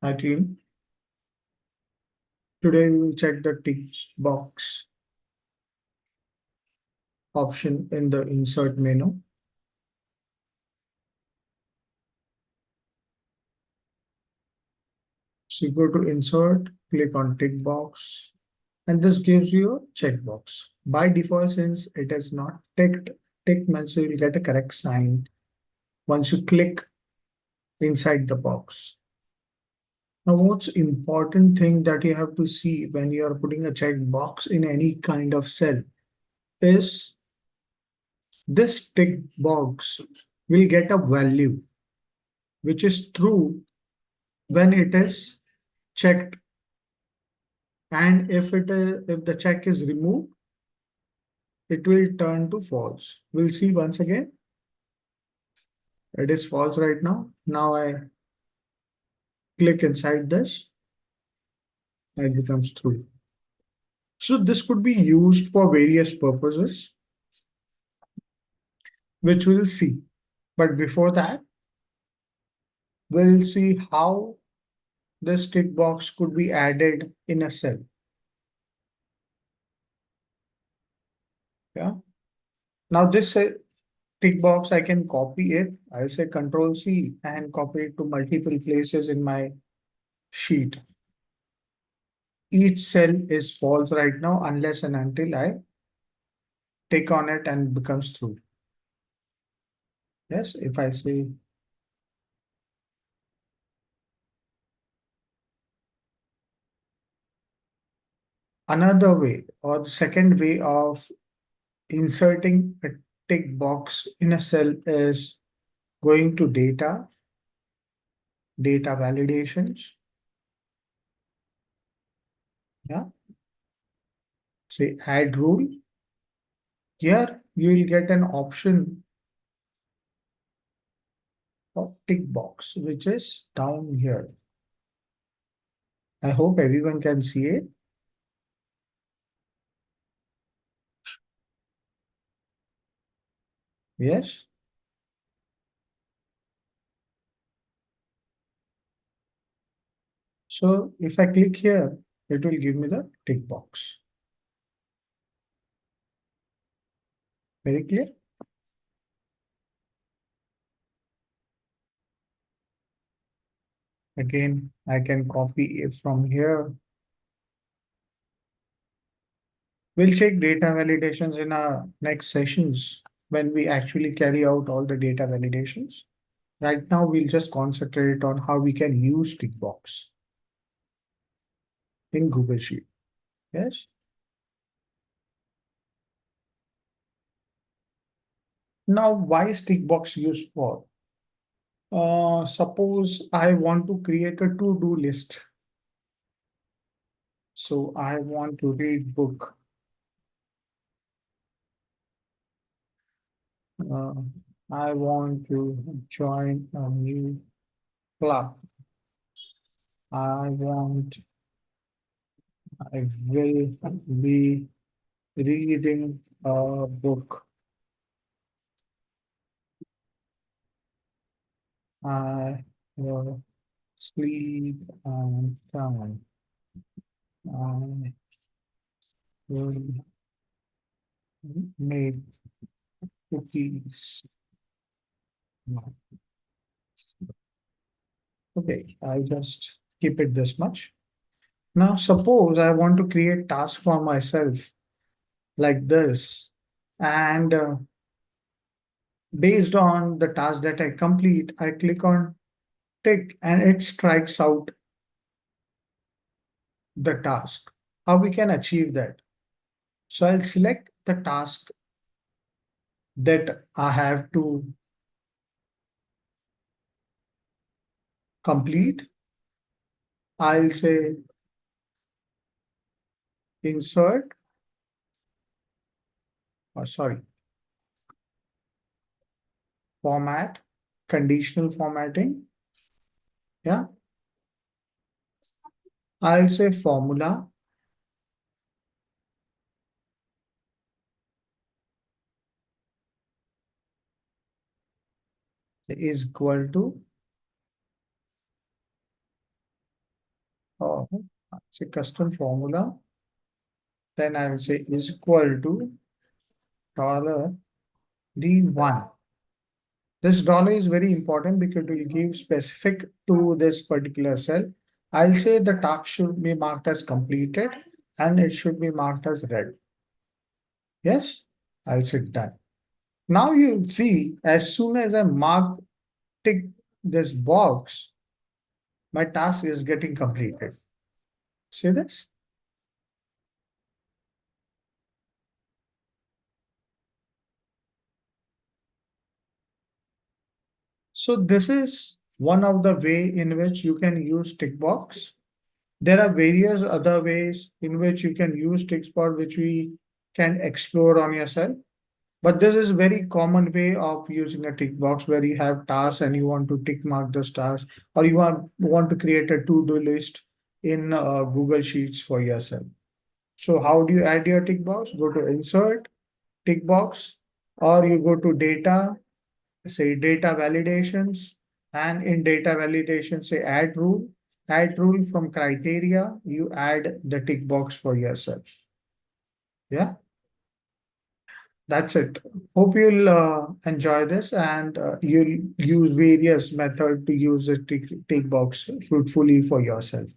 Hi team. Today we will check the tick box option in the insert menu. So you go to insert, click on tick box, and this gives you a checkbox. By default, since it is not ticked, tick means you will get a correct sign once you click inside the box. Now, what's important thing that you have to see when you are putting a checkbox in any kind of cell is this tick box will get a value which is true when it is checked, and if the check is removed, it will turn to false. We'll see once again. It is false right now. Now I click inside this, and it becomes true. So this could be used for various purposes, which we'll see. But before that, we'll see how this tick box could be added in a cell. Yeah. Now this tick box, I can copy it. I'll say Control C and copy it to multiple places in my sheet. Each cell is false right now unless and until I tick on it and becomes true. Yes, if I say another way or the second way of inserting a tick box in a cell is going to data validations. Yeah, say add rule. Here you will get an option of tick box, which is down here. I hope everyone can see it. Yes. So if I click here, it will give me the tick box. Very clear? Again, I can copy it from here. We'll check data validations in our next sessions when we actually carry out all the data validations. Right now, we'll just concentrate on how we can use tick box in Google Sheet. Yes. Now, why is tick box used for? Suppose I want to create a to-do list. So I want to read book. Uh, I want to join a new club. I want, I will be reading a book. I will sleep on time. I will make cookies. Okay, I'll just keep it this much. Now, suppose I want to create task for myself like this, and based on the task that I complete, I click on tick and it strikes out the task. How we can achieve that? So I'll select the task that I have to complete. I'll say insert, or sorry, format, conditional formatting. Yeah. I'll say formula. is equal to, oh, it's a custom formula. Then I will say is equal to dollar $D1. This dollar is very important because it will give specific to this particular cell. I'll say the task should be marked as completed and it should be marked as red. Yes, I'll say done. Now you see, as soon as I tick this box, my task is getting completed. See this? So this is one of the way in which you can use tick box. There are various other ways in which you can use tick box, which we can explore on yourself. But this is very common way of using a tick box where you have tasks and you want to tick mark the tasks, or you want to create a to-do list in Google Sheets for yourself. So how do you add your tick box? Go to insert, tick box, or you go to data, say data validations, and in data validation, say add rule from criteria, you add the tick box for yourself. Yeah. That's it. Hope you'll enjoy this and you'll use various methods to use the tick box fruitfully for yourself.